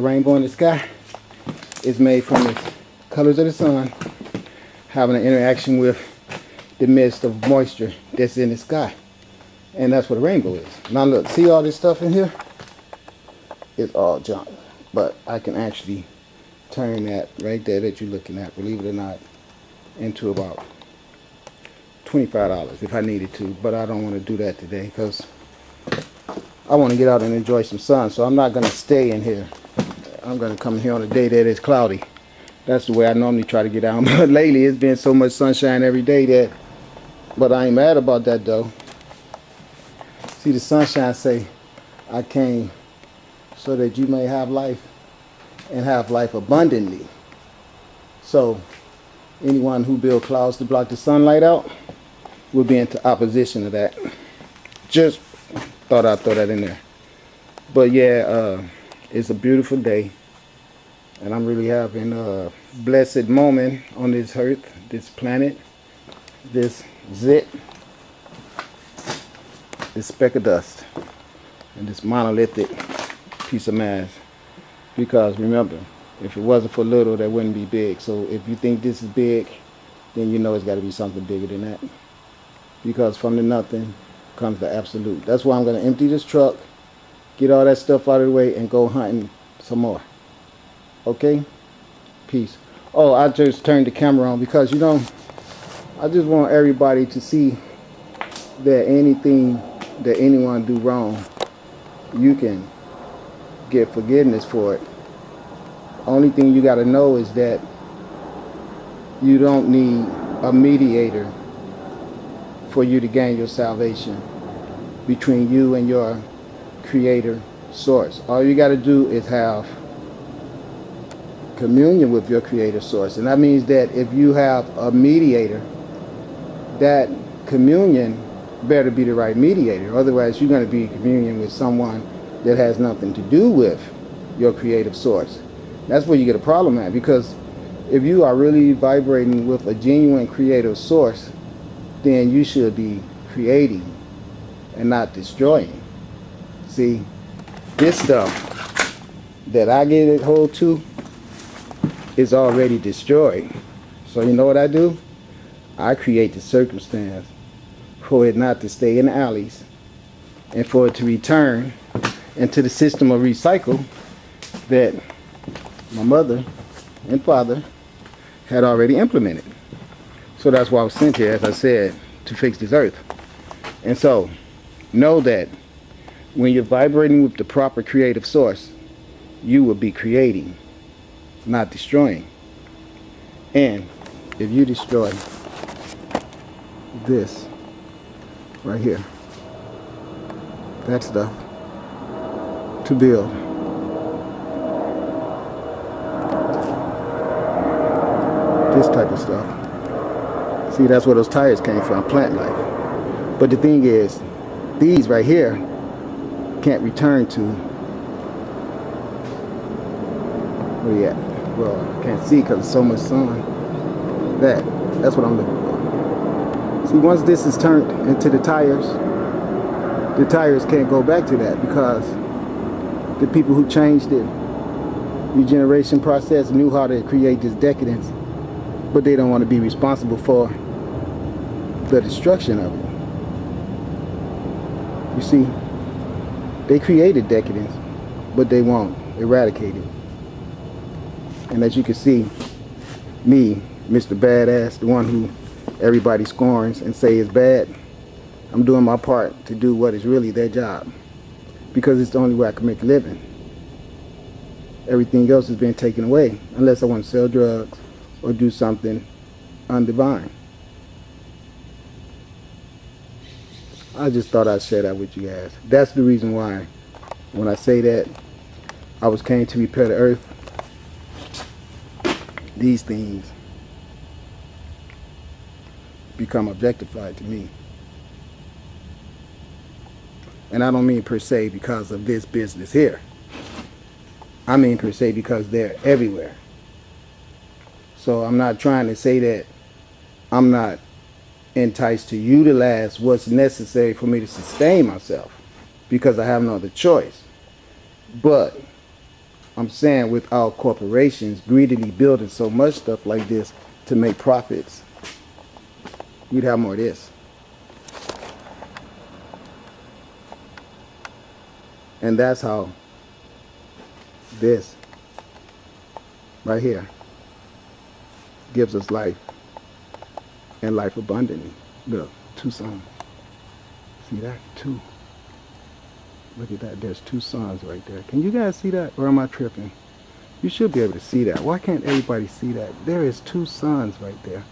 rainbow in the sky is made from the colors of the sun having an interaction with the mist of moisture that's in the sky. And that's what a rainbow is. Now look, see all this stuff in here? It's all junk. But I can actually turn that right there that you're looking at, believe it or not, into about $25 if I needed to. But I don't want to do that today because I want to get out and enjoy some sun. So I'm not going to stay in here. I'm going to come here on a day that is cloudy. That's the way I normally try to get out. But lately it's been so much sunshine every day that, but I ain't mad about that though. See, the sunshine say, I came so that you may have life and have life abundantly. So anyone who builds clouds to block the sunlight out will be into opposition to that. Just thought I'd throw that in there. But yeah, it's a beautiful day. And I'm really having a blessed moment on this earth, this planet, this zit, this speck of dust, and this monolithic piece of mass. Because remember, if it wasn't for little, that wouldn't be big. So if you think this is big, then you know it's got to be something bigger than that. Because from the nothing comes the absolute. That's why I'm going to empty this truck, get all that stuff out of the way, and go hunting some more. Okay? Peace. Oh, I just turned the camera on because, you know, I just want everybody to see that anything that anyone do wrong, you can get forgiveness for it. Only thing you got to know is that you don't need a mediator for you to gain your salvation between you and your creator source. All you got to do is have communion with your creator source. And that means that if you have a mediator, that communion better be the right mediator. Otherwise, you're going to be in communion with someone that has nothing to do with your creative source. That's where you get a problem at. Because if you are really vibrating with a genuine creative source, then you should be creating and not destroying. See, this stuff that I get a hold to is already destroyed. So you know what I do? I create the circumstance for it not to stay in the alleys and for it to return into the system of recycle that my mother and father had already implemented. So that's why I was sent here, as I said, to fix this earth. And so know that when you're vibrating with the proper creative source, you will be creating, not destroying. And if you destroy this right here, that stuff to build this type of stuff. See, that's where those tires came from, plant life. But the thing is, these right here can't return to where you at? Well, I can't see because there's so much sun. That's what I'm looking for. See, once this is turned into the tires can't go back to that because the people who changed the regeneration process knew how to create this decadence, but they don't want to be responsible for the destruction of it. You see, they created decadence, but they won't eradicate it. And as you can see, me, Mr. Badass, the one who everybody scorns and say is bad, I'm doing my part to do what is really their job, because it's the only way I can make a living. Everything else has been taken away, unless I want to sell drugs or do something undivine. I just thought I'd share that with you guys. That's the reason why, when I say that I came to repair the earth, these things become objectified to me. And I don't mean per se because of this business here. I mean per se because they're everywhere. So I'm not trying to say that I'm not enticed to utilize what's necessary for me to sustain myself, because I have no other choice. But I'm saying without corporations greedily building so much stuff like this to make profits, we'd have more of this. And that's how this right here gives us life, and life abundantly. Look, 2 suns. See that? 2. Look at that. There's 2 suns right there. Can you guys see that? Or am I tripping? You should be able to see that. Why can't everybody see that? There is 2 suns right there.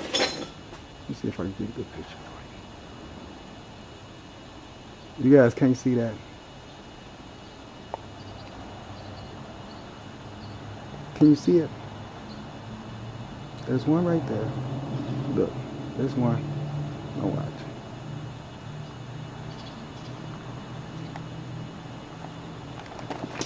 Let's see if I can get a good picture. You guys can't see that? Can you see it? There's one right there. Look, there's one. Now watch.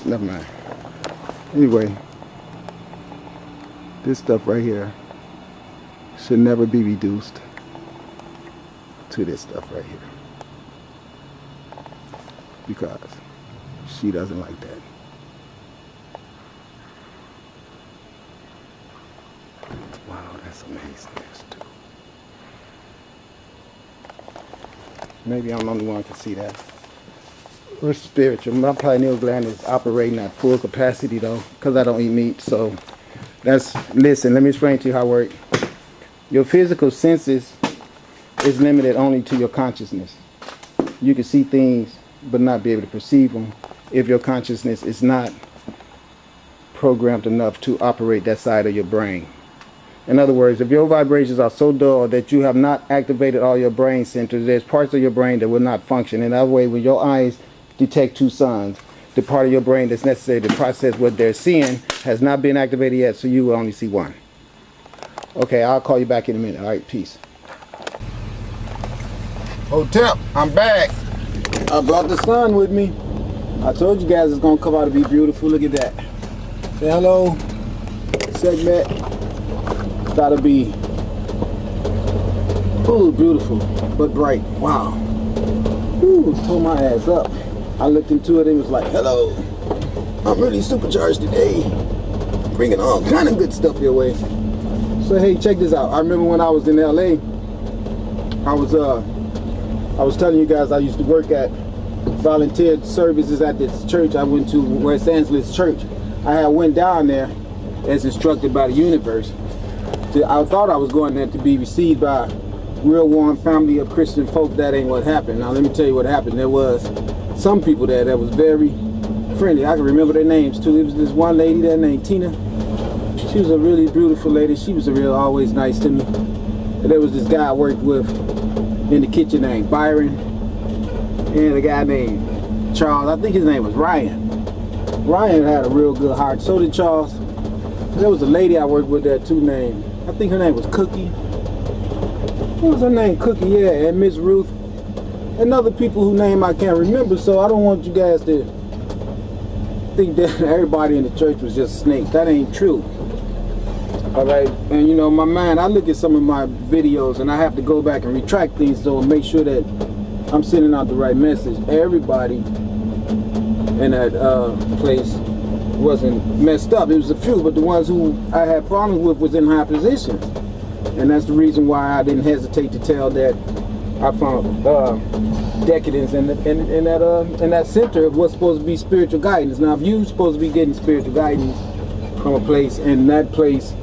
Never mind. Anyway, this stuff right here should never be reduced to this stuff right here, because she doesn't like that. Wow, that's amazing. That's too. Maybe I'm the only one who can see that. We're spiritual. My pineal gland is operating at full capacity though, because I don't eat meat. So that's, listen, let me explain to you how it works. Your physical senses is limited only to your consciousness. You can see things but not be able to perceive them if your consciousness is not programmed enough to operate that side of your brain. In other words, if your vibrations are so dull that you have not activated all your brain centers, there's parts of your brain that will not function. In that way, when your eyes detect 2 suns, the part of your brain that's necessary to process what they're seeing has not been activated yet, so you will only see 1. Okay, I'll call you back in a minute. All right, peace. Hotel, I'm back. I brought the sun with me. I told you guys it's gonna come out to be beautiful. Look at that. Say hello. Segment. Gotta be, ooh, beautiful but bright. Wow. Ooh, tore my ass up. I looked into it and it was like, hello, I'm really supercharged today, bringing all kind of good stuff your way. So hey, check this out. I remember when I was in LA, I was telling you guys I used to work at volunteer services at this church I went to, West Angeles Church. I had went down there as instructed by the universe. I thought I was going there to be received by a real warm family of Christian folk. That ain't what happened. Now let me tell you what happened. There was some people there that was very friendly. I can remember their names too. It was this one lady there named Tina. She was a really beautiful lady. She was always nice to me. And there was this guy I worked with in the kitchen named Byron, and a guy named Charles. I think his name was Ryan. Ryan had a real good heart. So did Charles. There was a lady I worked with there too named, I think her name was Cookie. What was her name? Cookie, yeah, and Miss Ruth. And other people whose name I can't remember, so I don't want you guys to think that everybody in the church was just snakes. That ain't true. Alright, and you know, my mind, I look at some of my videos and I have to go back and retract things though and make sure that I'm sending out the right message. Everybody in that place wasn't messed up. It was a few, but the ones who I had problems with was in high positions. And that's the reason why I didn't hesitate to tell that I found decadence in that center of what's supposed to be spiritual guidance. Now, if you're supposed to be getting spiritual guidance from a place, and that place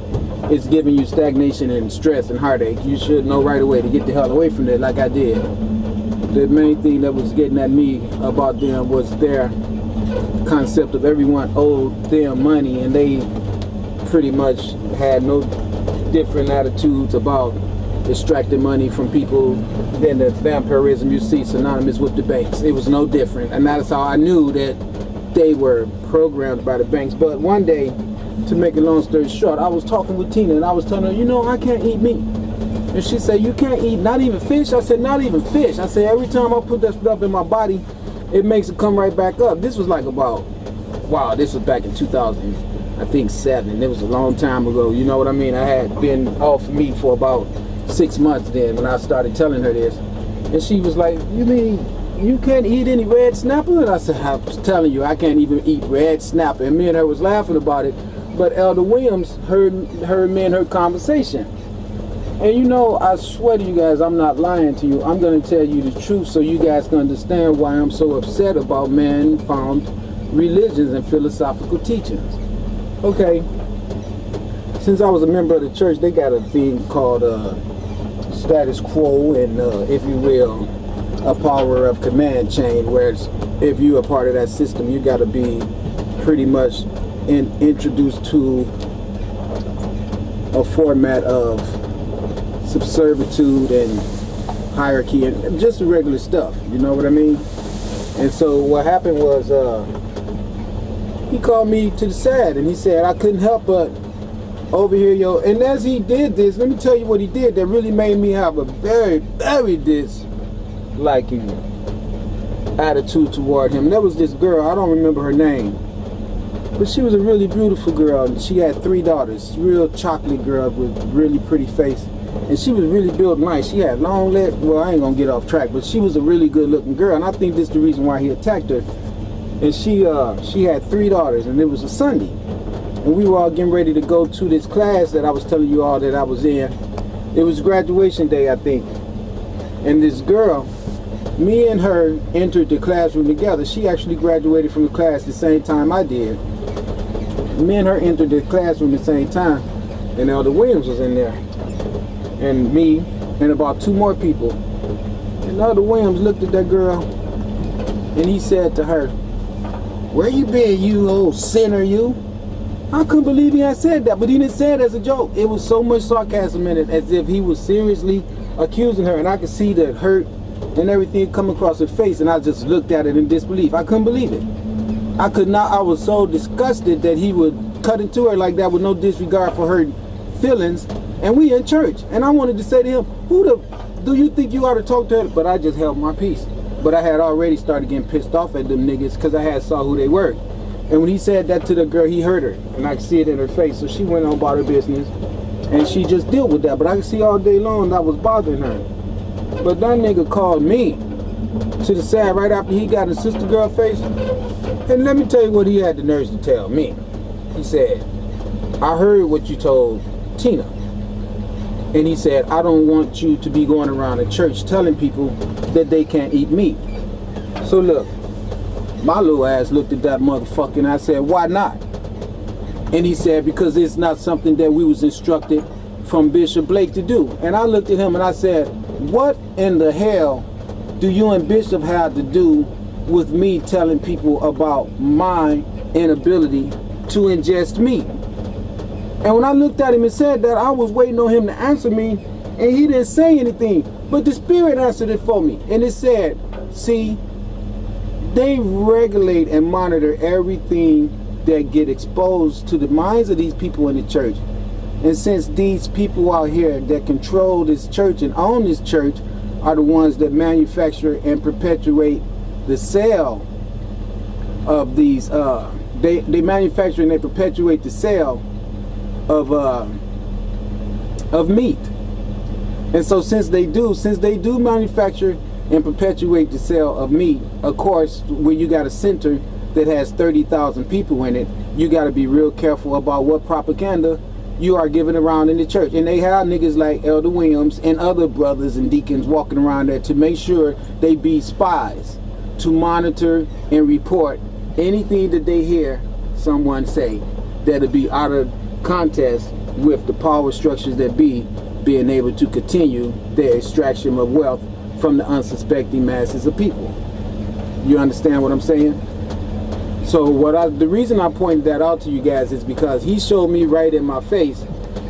is giving you stagnation and stress and heartache, you should know right away to get the hell away from that, like I did. The main thing that was getting at me about them was their concept of everyone owed them money, and they pretty much had no different attitudes about extracting money from people than the vampirism you see synonymous with the banks. It was no different, and that's how I knew that they were programmed by the banks. But one day, to make a long story short, I was talking with Tina and I was telling her, you know, I can't eat meat. And she said, you can't eat not even fish? I said, not even fish. I said, every time I put that stuff in my body, it makes it come right back up. This was like about, wow, this was back in 2007. It was a long time ago. You know what I mean? I had been off meat for about 6 months then when I started telling her this. And she was like, you mean you can't eat any red snapper? And I said, I was telling you, I can't even eat red snapper. And me and her was laughing about it. But Elder Williams heard me and her conversation. And you know, I swear to you guys, I'm not lying to you. I'm going to tell you the truth so you guys can understand why I'm so upset about man-found religions and philosophical teachings. Okay, since I was a member of the church, they got a thing called status quo and, if you will, a power of command chain, where if you're a part of that system, you got to be pretty much introduced to a format of subservitude and hierarchy and just the regular stuff, you know what I mean? And so what happened was he called me to the side and he said, I couldn't help but overhear your, and as he did this, let me tell you what he did that really made me have a very, very disliking attitude toward him. There was this girl, I don't remember her name, but she was a really beautiful girl, and she had 3 daughters, real chocolate girl with really pretty face. And she was really built nice. She had long legs. Well, I ain't gonna get off track, but she was a really good looking girl, and I think this is the reason why he attacked her. And she had 3 daughters, and it was a Sunday, and we were all getting ready to go to this class that I was telling you all that I was in. It was graduation day, I think. And this girl, me and her entered the classroom together. She actually graduated from the class the same time I did. Me and her entered the classroom at the same time, and Elder Williams was in there, and me and about 2 more people. And Elder Williams looked at that girl and he said to her, where you been, you old sinner, you? I couldn't believe he had said that, but he didn't say it as a joke. It was so much sarcasm in it, as if he was seriously accusing her, and I could see the hurt and everything come across her face, and I just looked at it in disbelief. I couldn't believe it. I could not. I was so disgusted that he would cut into her like that with no disregard for her feelings. And we in church, and I wanted to say to him, who the do you think you ought to talk to her? But I just held my peace. But I had already started getting pissed off at them niggas because I had saw who they were. And when he said that to the girl, he hurt her, and I could see it in her face. So she went on about her business, and she just dealt with that. But I could see all day long that was bothering her. But that nigga called me to the side right after he got his sister girl face. And let me tell you what he had the nerves to tell me. He said, I heard what you told Tina. And he said, I don't want you to be going around the church telling people that they can't eat meat. So look, my little ass looked at that motherfucker and I said, why not? And he said, because it's not something that we was instructed from Bishop Blake to do. And I looked at him and I said, what in the hell do you and Bishop have to do with me telling people about my inability to ingest meat? And when I looked at him and said that, I was waiting on him to answer me, and he didn't say anything. But the Spirit answered it for me. And it said, see, they regulate and monitor everything that get exposed to the minds of these people in the church. And since these people out here that control this church and own this church are the ones that manufacture and perpetuate the sale of these, they manufacture and they perpetuate the sale of meat. And so since they do manufacture and perpetuate the sale of meat, of course, when you got a center that has 30,000 people in it, you got to be real careful about what propaganda you are giving around in the church. And they have niggas like Elder Williams and other brothers and deacons walking around there to make sure they be spies, to monitor and report anything that they hear someone say that'll be out of contest with the power structures that be being able to continue their extraction of wealth from the unsuspecting masses of people. You understand what I'm saying? So the reason I pointed that out to you guys is because he showed me right in my face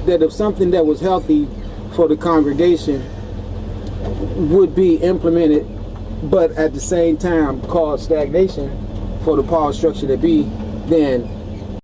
that if something that was healthy for the congregation would be implemented, but at the same time cause stagnation for the power structure that be, then